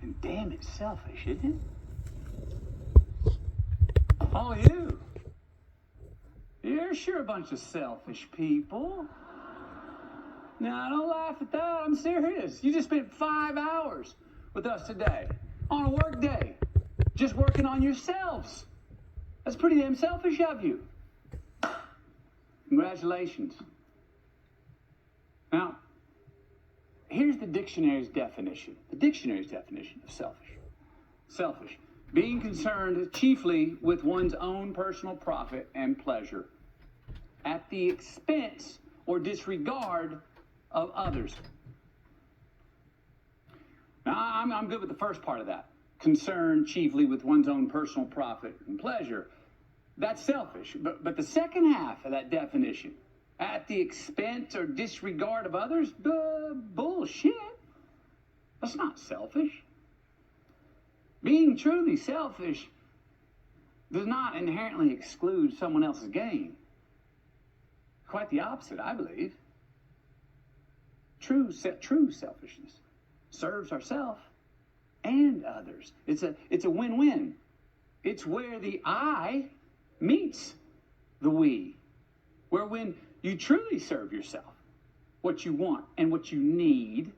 And damn, it's selfish, isn't it? Oh, you. You're sure a bunch of selfish people. Now, don't laugh at that. I'm serious. You just spent 5 hours with us today on a work day, just working on yourselves. That's pretty damn selfish of you. Congratulations. Now, here's the dictionary's definition. The dictionary's definition of selfish. Selfish. Being concerned chiefly with one's own personal profit and pleasure at the expense or disregard of others. Now, I'm good with the first part of that. Concerned chiefly with one's own personal profit and pleasure. That's selfish. But the second half of that definition, at the expense or disregard of others, bullshit. That's not selfish. Being truly selfish does not inherently exclude someone else's gain. Quite the opposite, I believe. True selfishness serves ourselves and others. It's a win-win. It's where the I meets the we. Where when you truly serve yourself, what you want and what you need,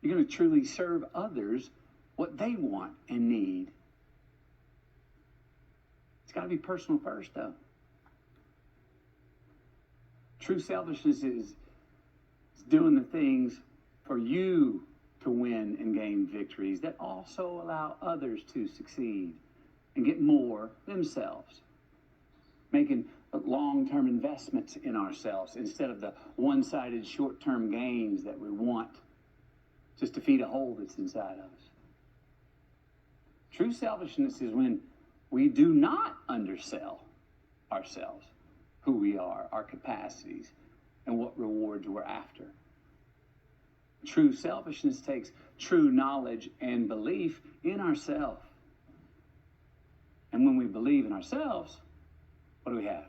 you're going to truly serve others what they want and need. It's got to be personal first, though. True selfishness is doing the things for you to win and gain victories that also allow others to succeed and get more themselves. Making long-term investments in ourselves instead of the one-sided short-term gains that we want just to feed a hole that's inside of us. True selfishness is when we do not undersell ourselves, who we are, our capacities, and what rewards we're after. True selfishness takes true knowledge and belief in ourselves. And when we believe in ourselves, what do we have?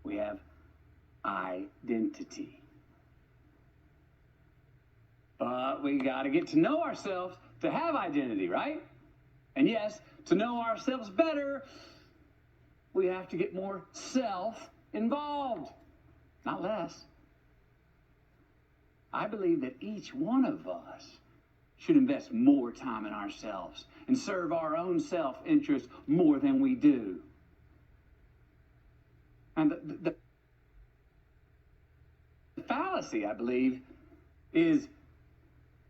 We have identity. But we got to get to know ourselves to have identity, right? And yes, to know ourselves better, we have to get more self-involved, not less. I believe that each one of us should invest more time in ourselves and serve our own self-interest more than we do. And the fallacy, I believe, is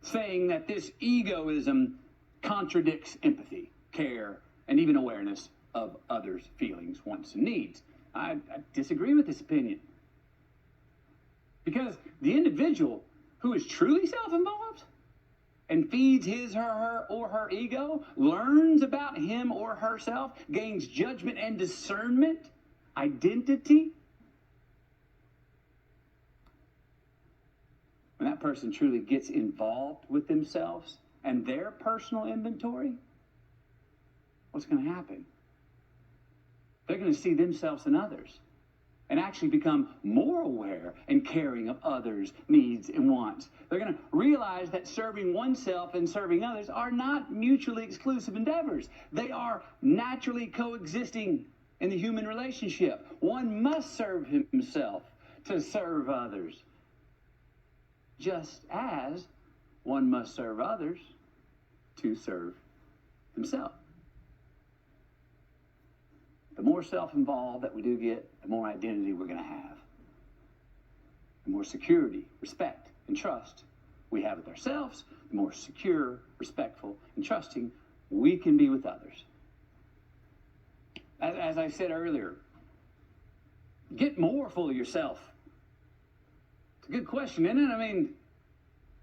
saying that this egoism contradicts empathy, care, and even awareness of others' feelings, wants, and needs. I disagree with this opinion. Because the individual who is truly self-involved and feeds his or her ego, learns about him or herself, gains judgment and discernment, identity. When that person truly gets involved with themselves and their personal inventory, what's going to happen? They're going to see themselves and others and actually become more aware and caring of others' needs and wants. They're going to realize that serving oneself and serving others are not mutually exclusive endeavors. They are naturally coexisting in the human relationship. One must serve himself to serve others, just as one must serve others to serve himself. The more self-involved that we do get, the more identity we're going to have. The more security, respect, and trust we have with ourselves, the more secure, respectful, and trusting we can be with others. As I said earlier, get more full of yourself. It's a good question, isn't it? I mean,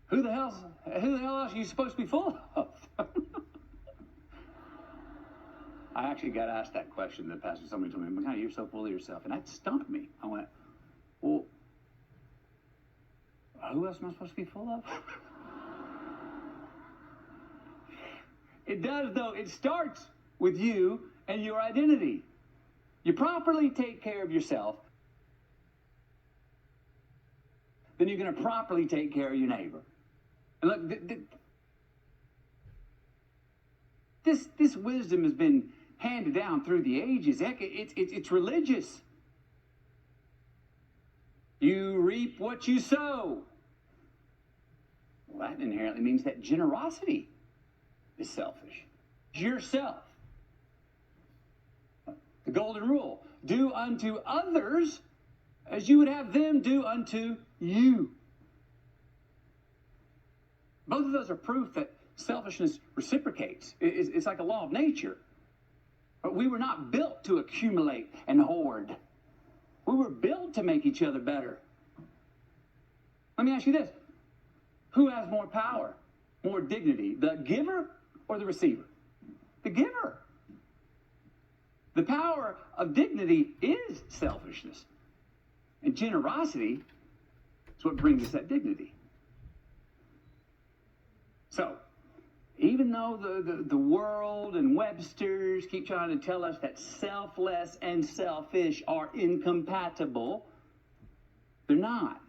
who the hell else are you supposed to be full of? I actually got asked that question in the past. Somebody told me, McConaughey, you're so full of yourself. And that stumped me. I went, well, who else am I supposed to be full of? It does, though. It starts with you and your identity. You properly take care of yourself, then you're going to properly take care of your neighbor. And look, This wisdom has been handed down through the ages. Heck, it's religious. You reap what you sow. Well, that inherently means that generosity is selfish. Yourself. The golden rule: do unto others as you would have them do unto you. Both of those are proof that selfishness reciprocates. It's like a law of nature. But we were not built to accumulate and hoard. We were built to make each other better. Let me ask you this. Who has more power, more dignity, the giver or the receiver? The giver. The power of dignity is selfishness. And generosity is what brings us that dignity. So, even though the world and Webster's keep trying to tell us that selfless and selfish are incompatible, they're not.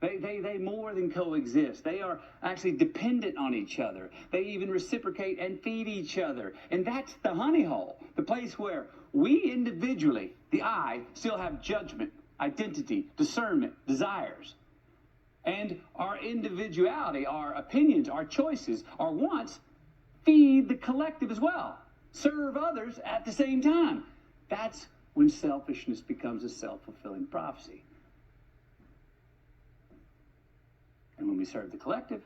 They more than coexist. They are actually dependent on each other. They even reciprocate and feed each other. And that's the honey hole, the place where we individually, the I, still have judgment, identity, discernment, desires. And our individuality, our opinions, our choices, our wants, feed the collective as well. Serve others at the same time. That's when selfishness becomes a self-fulfilling prophecy. And when we serve the collective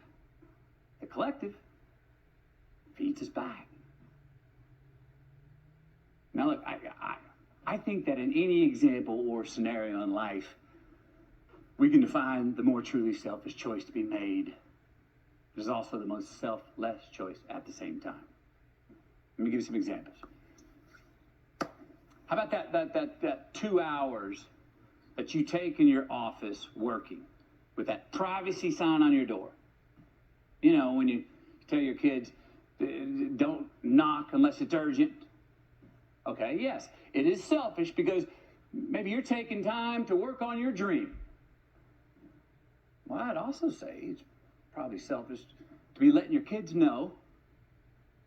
feeds us back. Now look, I think that in any example or scenario in life, we can define the more truly selfish choice to be made. There's also the most selfless choice at the same time. Let me give you some examples. How about that 2 hours that you take in your office working with that privacy sign on your door? You know, when you tell your kids, don't knock unless it's urgent. Okay, yes, it is selfish because maybe you're taking time to work on your dream. Well, I'd also say it's probably selfish to be letting your kids know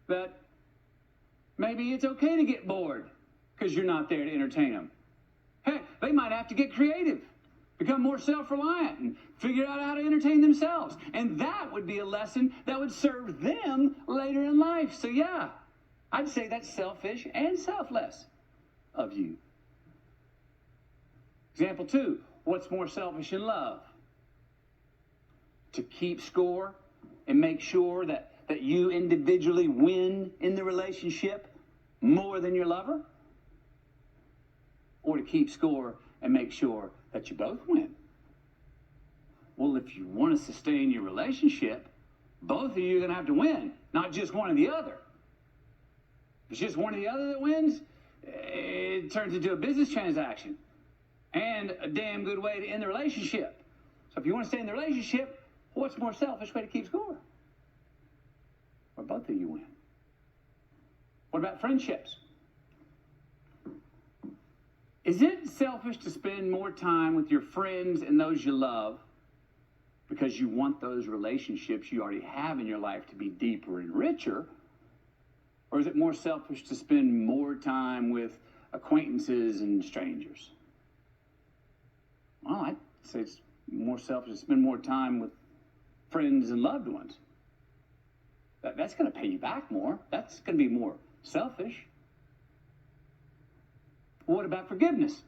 that maybe it's okay to get bored because you're not there to entertain them. Heck, they might have to get creative, become more self-reliant, and figure out how to entertain themselves. And that would be a lesson that would serve them later in life. So yeah, I'd say that's selfish and selfless of you. Example 2, what's more selfish in love? To keep score and make sure that you individually win in the relationship more than your lover? Or to keep score and make sure that you both win? Well, if you want to sustain your relationship, both of you are going to have to win, not just one or the other. If it's just one or the other that wins, it turns into a business transaction and a damn good way to end the relationship. So if you want to stay in the relationship, what's more selfish way to keep score? Where both of you win. What about friendships? Is it selfish to spend more time with your friends and those you love because you want those relationships you already have in your life to be deeper and richer? Or is it more selfish to spend more time with acquaintances and strangers? Well, I'd say it's more selfish to spend more time with friends and loved ones. That's going to pay you back more. That's going to be more selfish. What about forgiveness?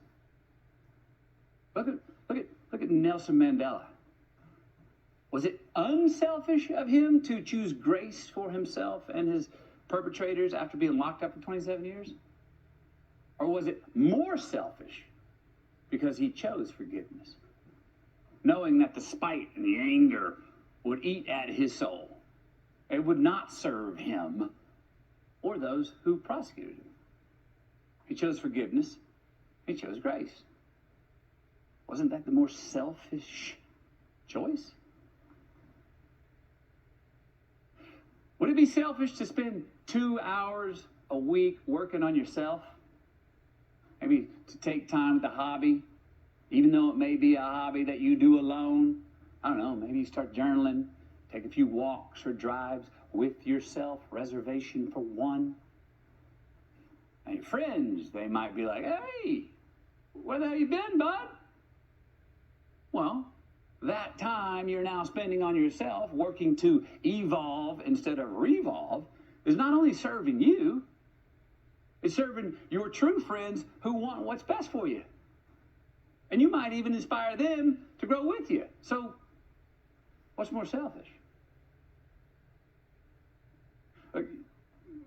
Look at Nelson Mandela. Was it unselfish of him to choose grace for himself and his perpetrators after being locked up for 27 years? Or was it more selfish because he chose forgiveness, knowing that the spite and the anger would eat at his soul? It would not serve him or those who prosecuted him. He chose forgiveness. He chose grace. Wasn't that the more selfish choice? Would it be selfish to spend 2 hours a week working on yourself? Maybe to take time with a hobby, even though it may be a hobby that you do alone. I don't know, maybe you start journaling, take a few walks or drives with yourself, reservation for one. And your friends, they might be like, hey, where the hell you been, bud? Well, that time you're now spending on yourself, working to evolve instead of revolve, is not only serving you, it's serving your true friends who want what's best for you. And you might even inspire them to grow with you. So, what's more selfish?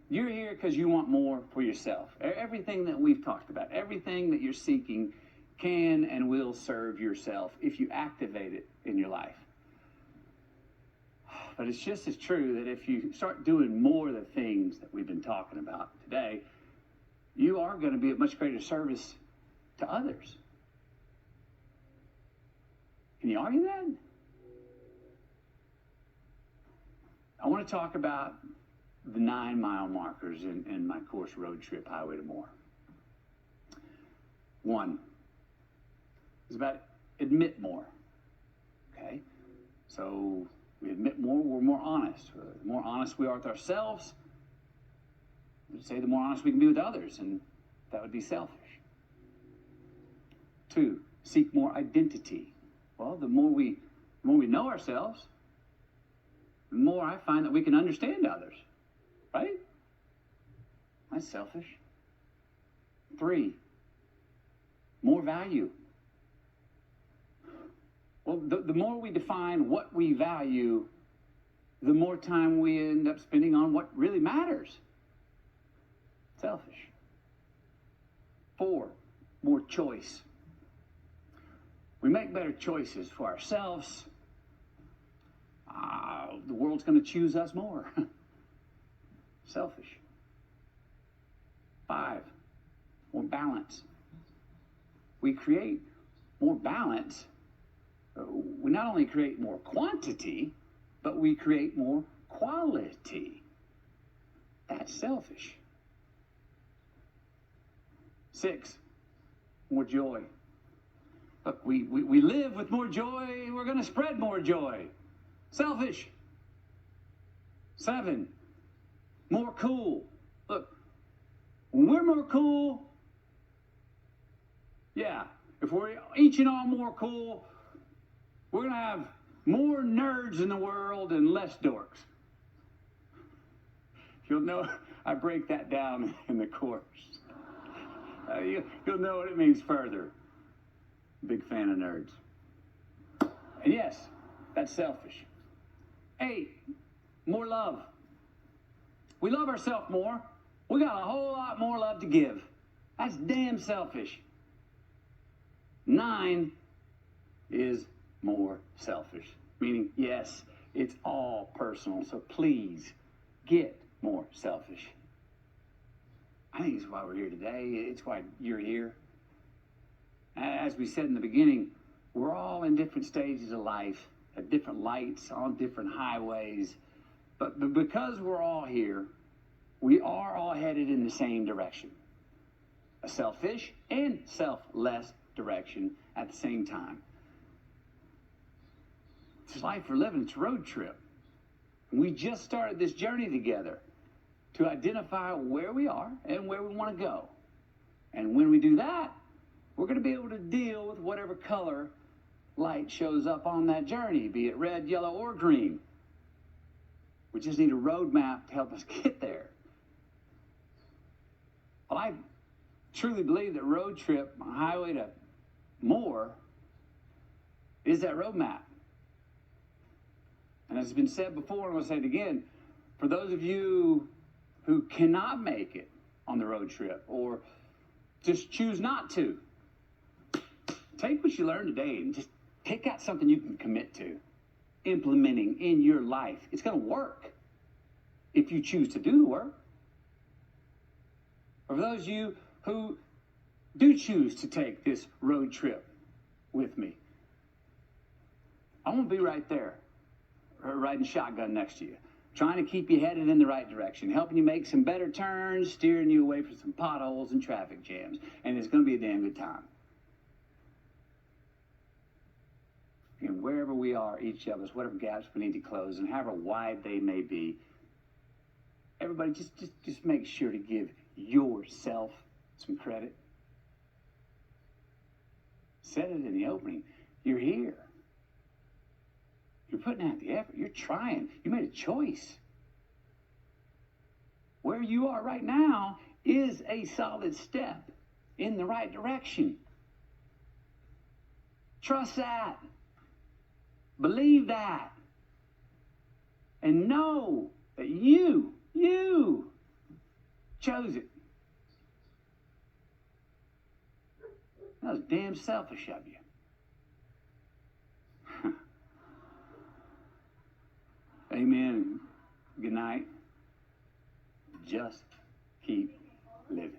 You're here because you want more for yourself. Everything that we've talked about, everything that you're seeking can and will serve yourself if you activate it in your life. But it's just as true that if you start doing more of the things that we've been talking about today, you are going to be of much greater service to others. Can you argue that? I want to talk about the 9-mile markers in my course, Road Trip, Highway to More. One is about admit more. Okay? So we admit more, we're more honest. The more honest we are with ourselves, we'd say the more honest we can be with others, and that would be selfish. 2, seek more identity. Well, the more we know ourselves, the more I find that we can understand others. Right? That's selfish. 3, more value. Well, the more we define what we value, the more time we end up spending on what really matters. Selfish. 4, more choice. We make better choices for ourselves. The world's going to choose us more. Selfish. 5, more balance. We create more balance. We not only create more quantity, but we create more quality. That's selfish. 6, more joy. Look, we live with more joy, we're going to spread more joy. Selfish. 7, more cool. Look, when we're more cool, yeah, if we're each and all more cool, we're going to have more nerds in the world and less dorks. You'll know, I break that down in the course. You'll know what it means further. Big fan of nerds. And yes, that's selfish. 8, more love. We love ourselves more. We got a whole lot more love to give. That's damn selfish. 9 is more selfish. Meaning, yes, it's all personal. So please get more selfish. I think it's why we're here today. It's why you're here. As we said in the beginning, we're all in different stages of life, at different lights, on different highways. But because we're all here, we are all headed in the same direction. A selfish and selfless direction at the same time. It's life we're living. It's a road trip. We just started this journey together to identify where we are and where we want to go. And when we do that, we're going to be able to deal with whatever color light shows up on that journey, be it red, yellow, or green. We just need a roadmap to help us get there. Well, I truly believe that Road Trip, Highway to More, is that roadmap. And as has been said before, and I'm going to say it again, for those of you who cannot make it on the road trip or just choose not to, take what you learned today and just pick out something you can commit to implementing in your life. It's going to work if you choose to do the work. For those of you who do choose to take this road trip with me, I want to be right there, riding shotgun next to you, trying to keep you headed in the right direction, helping you make some better turns, steering you away from some potholes and traffic jams. And it's going to be a damn good time. And wherever we are, each of us, whatever gaps we need to close, and however wide they may be, everybody just make sure to give yourself some credit. Said it in the opening. You're here. You're putting out the effort. You're trying. You made a choice. Where you are right now is a solid step in the right direction. Trust that. Believe that. And know that you chose it. That was damn selfish of you. Amen. Good night. Just keep living.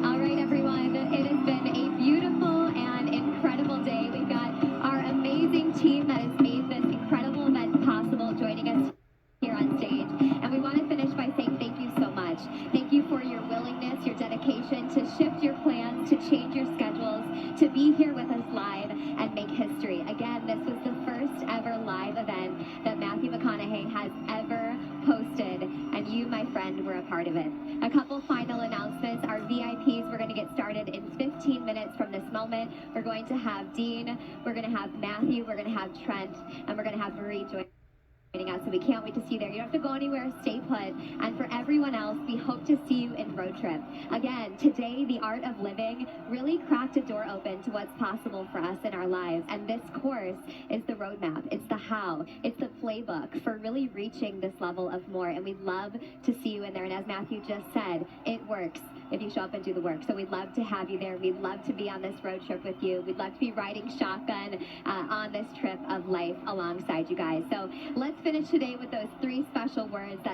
All right, everyone. It has been a beautiful and incredible day. We've got our amazing team that has made this incredible event possible joining us here on stage. And we want to finish by saying thank you so much. Thank you for your willingness, your dedication to shift your plans, to change your schedules, to be here with us live and make history. Again, this was the first ever live event that Mathew McConaughey has ever hosted, and you, my friend, were a part of it. A couple final announcements. Our VIPs, we're going to get started in 15 minutes from this moment. We're going to have Dean, we're going to have Matthew, we're going to have Trent, and we're going to have Marie joining us, so we can't wait to see you there. You don't have to go anywhere, stay put. And for everyone else, we hope to see you in Road Trip. Again, today, the art of living really cracked a door open to what's possible for us in our lives. And this course is the roadmap. It's the how. It's the playbook for really reaching this level of more. And we'd love to see you in there. And as Matthew just said, it works if you show up and do the work. So we'd love to have you there. We'd love to be on this road trip with you. We'd love to be riding shotgun on this trip of life alongside you guys. So let's finish today with those 3 special words that